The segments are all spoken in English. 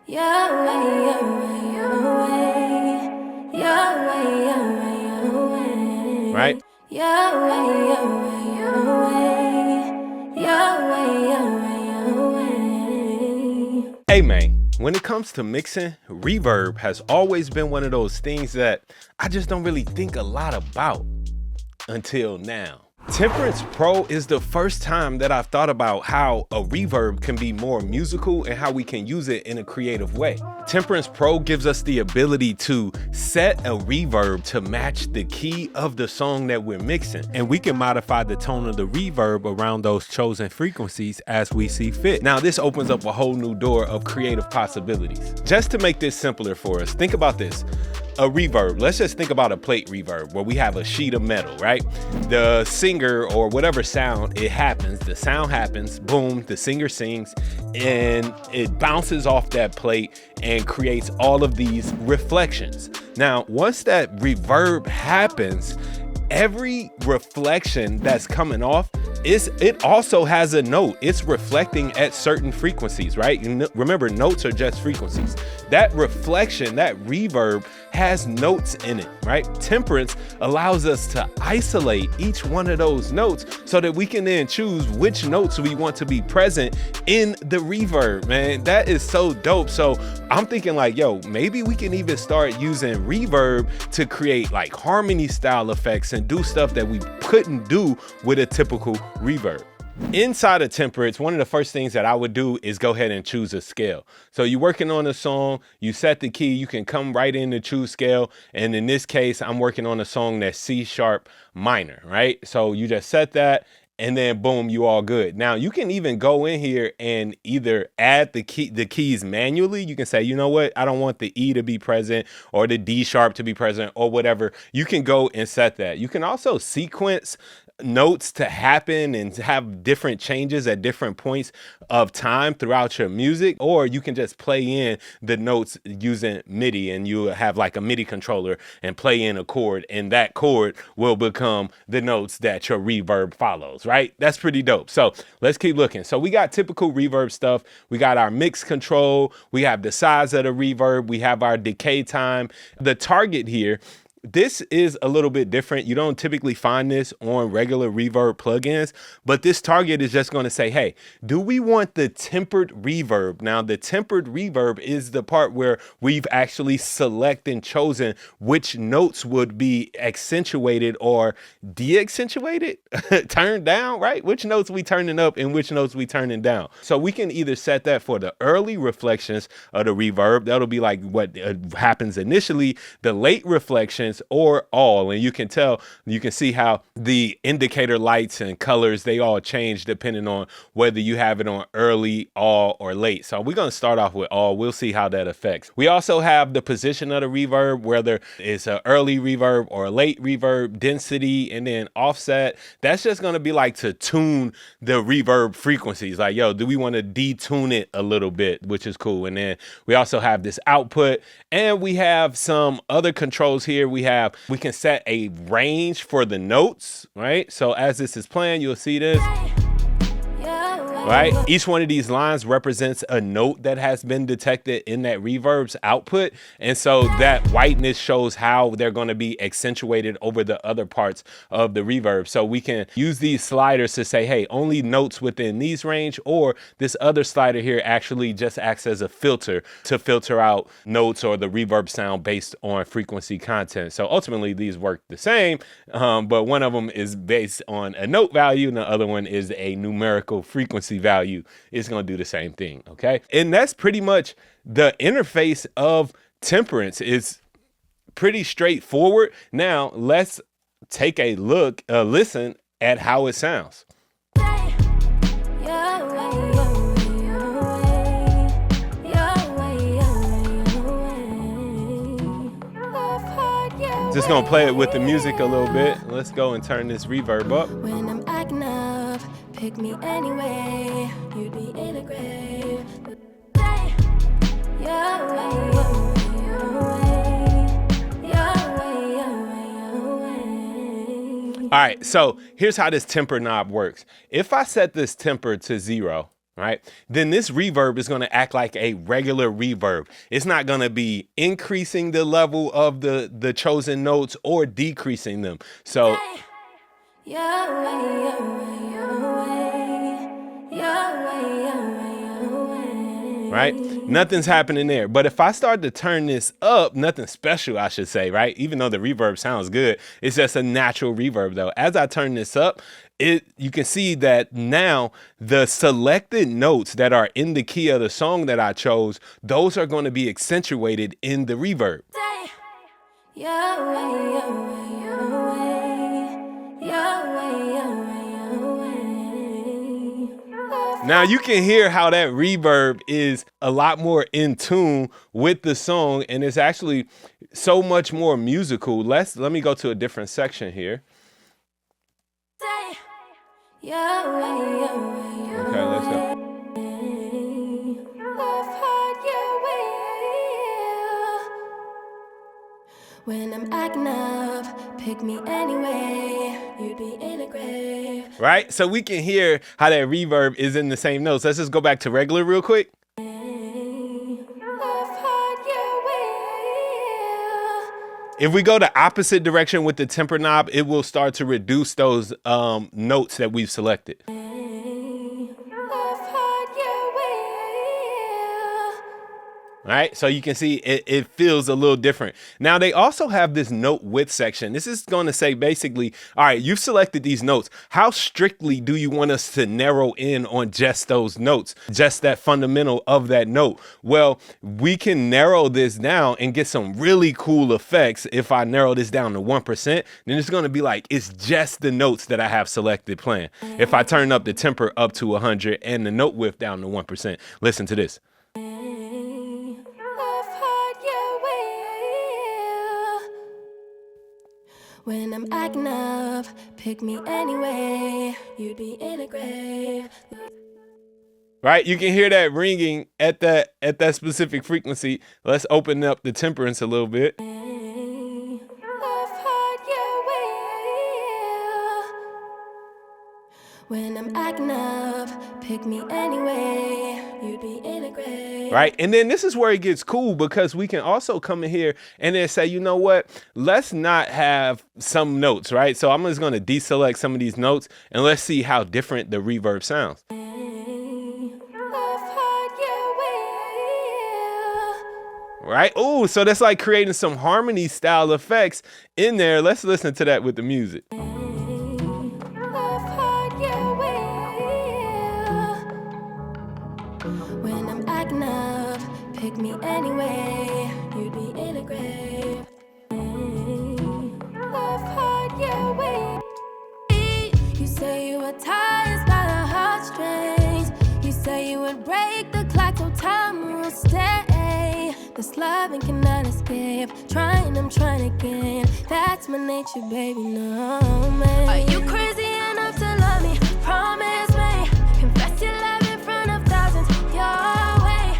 Your way, your way, your way. Your way, your way, your way. Right? Your way, your way, your way. Your way, your way, your way. Hey man, when it comes to mixing, reverb has always been one of those things that I just don't really think a lot about until now. Temperance Pro is the first time that I've thought about how a reverb can be more musical and how we can use it in a creative way. Temperance Pro gives us the ability to set a reverb to match the key of the song that we're mixing. And we can modify the tone of the reverb around those chosen frequencies as we see fit. Now, this opens up a whole new door of creative possibilities. Just to make this simpler for us, think about this. A reverb, let's just think about a plate reverb where we have a sheet of metal, right? The singer or whatever sound, it happens, the sound happens, boom, the singer sings, and it bounces off that plate and creates all of these reflections. Now, once that reverb happens, every reflection that's coming off, it also has a note. It's reflecting at certain frequencies, right? Remember, notes are just frequencies. That reflection, that reverb has notes in it, right? Temperance allows us to isolate each one of those notes so that we can then choose which notes we want to be present in the reverb, man. That is so dope. So I'm thinking like, yo, maybe we can even start using reverb to create like harmony style effects and do stuff that we couldn't do with a typical reverb. Inside of Temperance, one of the first things that I would do is go ahead and choose a scale. So you're working on a song, you set the key, you can come right in to choose scale. And in this case, I'm working on a song that's C sharp minor, right? So you just set that and then boom, you all good. Now you can even go in here and either add the keys manually. You can say, you know what? I don't want the E to be present or the D sharp to be present or whatever. You can go and set that. You can also sequence notes to happen and have different changes at different points of time throughout your music, or you can just play in the notes using MIDI and you have like a MIDI controller and play in a chord, and that chord will become the notes that your reverb follows, right? That's pretty dope. So let's keep looking. So we got typical reverb stuff. We got our mix control. We have the size of the reverb. We have our decay time. The target here, this is a little bit different. You don't typically find this on regular reverb plugins, but this target is just going to say, hey, do we want the tempered reverb? Now, the tempered reverb is the part where we've actually selected and chosen which notes would be accentuated or de-accentuated, turned down, right? Which notes we turning up and which notes we turning down. So we can either set that for the early reflections of the reverb. That'll be like what happens initially, the late reflections, or all. And you can tell, you can see how the indicator lights and colors, they all change depending on whether you have it on early, all, or late. So we're going to start off with all. We'll see how that affects. We also have the position of the reverb, whether it's an early reverb or a late reverb, density, and then offset. That's just going to be like to tune the reverb frequencies. Like, yo, do we want to detune it a little bit, which is cool. And then we also have this output, and we have some other controls here. We can set a range for the notes, right? So as this is playing, you'll see this. Right? Each one of these lines represents a note that has been detected in that reverb's output. And so that whiteness shows how they're going to be accentuated over the other parts of the reverb. So we can use these sliders to say, hey, only notes within these range, or this other slider here actually just acts as a filter to filter out notes or the reverb sound based on frequency content. So ultimately these work the same, but one of them is based on a note value and the other one is a numerical frequency value. Is going to do the same thing. Okay. And that's pretty much the interface of Temperance. Is pretty straightforward. Now let's take a look, listen at how it sounds. Just gonna play it with the music a little bit. Let's go and turn this reverb up. When I'm acting up, pick me anyway. You'd be in a grave. Your way, your way, your way, your way, your way. All right, so here's how this temper knob works. If I set this temper to 0, right? Then this reverb is going to act like a regular reverb. It's not going to be increasing the level of the chosen notes or decreasing them. So right? Nothing's happening there. But if I start to turn this up, nothing special, I should say, right? Even though the reverb sounds good, it's just a natural reverb though. As I turn this up, you can see that now the selected notes that are in the key of the song that I chose, those are going to be accentuated in the reverb. Now you can hear how that reverb is a lot more in tune with the song, and it's actually so much more musical. Let me go to a different section here. Okay, let's go. When I'm acting up, pick me anyway, you'd be in a grave. Right? So we can hear how that reverb is in the same notes. Let's just go back to regular real quick. If we go the opposite direction with the temper knob, it will start to reduce those notes that we've selected. All right, so you can see it feels a little different. Now they also have this note width section. This is going to say basically, all right, you've selected these notes. How strictly do you want us to narrow in on just those notes, just that fundamental of that note? Well, we can narrow this down and get some really cool effects. If I narrow this down to 1%, then it's going to be like, it's just the notes that I have selected playing. If I turn up the temper up to 100 and the note width down to 1%, listen to this. When I'm acting up, pick me anyway, you'd be in a grave. Right, you can hear that ringing at that specific frequency. Let's open up the temperance a little bit. When I'm acting up, pick me anyway, you'd be in a grave. Right, and then this is where it gets cool, because we can also come in here and then say, you know what, let's not have some notes, right? So I'm just going to deselect some of these notes and let's see how different the reverb sounds. Right, oh, so that's like creating some harmony style effects in there. Let's listen to that with the music. Pick me anyway, you'd be in a grave. You say you were tired by the heartstrings. You say you would break the clock, so time will stay. This loving cannot escape. I'm trying again. That's my nature, baby, no man. Are you crazy enough to love me? Promise me. Confess your love in front of thousands. Your way.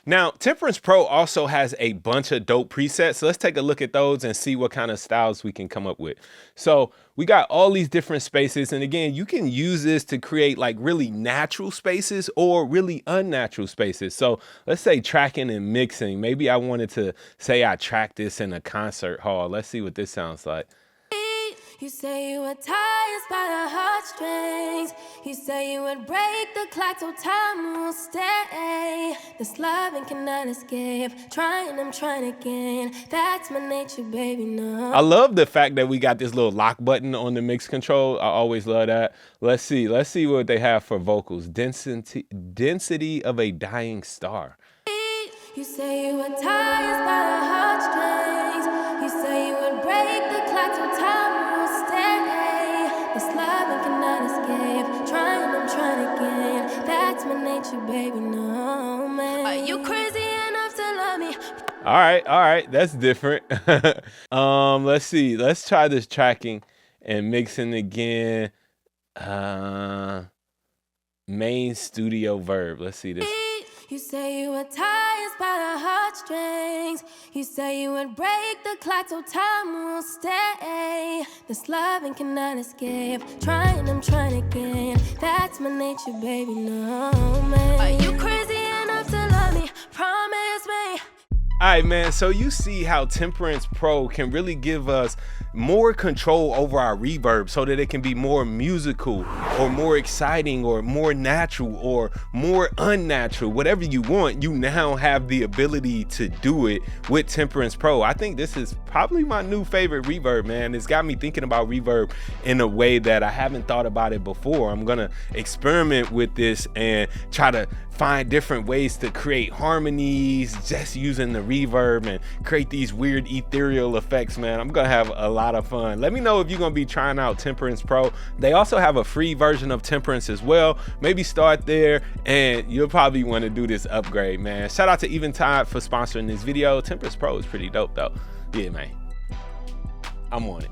Now, Temperance Pro also has a bunch of dope presets. So let's take a look at those and see what kind of styles we can come up with. So we got all these different spaces. And again, you can use this to create like really natural spaces or really unnatural spaces. So let's say tracking and mixing. Maybe I wanted to say I track this in a concert hall. Let's see what this sounds like. You say you were tired by the heartstrings. You say you would break the clock, so time will stay. This loving cannot escape. I'm trying again. That's my nature, baby, no. I love the fact that we got this little lock button on the mix control. I always love that. Let's see what they have for vocals. Density of a dying star. You say you were tired by the heartstrings. You say you would break the clock, so time will stay. This loving cannot escape. I'm trying again. That's my nature, baby, no man. Are you crazy enough to love me? All right, that's different. Let's see. Let's try this tracking and mixing again. Main studio verb. Let's see this. You say you were tired by the heartstrings. You say you would break the clock so time will stay. This loving cannot escape. I'm trying again. That's my nature, baby, no man. Are you crazy enough to love me? Promise me. All right, man, so you see how Temperance Pro can really give us more control over our reverb so that it can be more musical or more exciting or more natural or more unnatural. Whatever you want, you now have the ability to do it with Temperance Pro. I think this is probably my new favorite reverb, man. It's got me thinking about reverb in a way that I haven't thought about it before. I'm gonna experiment with this and try to find different ways to create harmonies just using the reverb and create these weird ethereal effects, man. I'm gonna have a lot of fun. Let me know if you're gonna be trying out Temperance Pro. They also have a free version of Temperance as well. Maybe start there and you'll probably want to do this upgrade, man. Shout out to Eventide for sponsoring this video. Temperance Pro is pretty dope though. Yeah, man, I'm on it.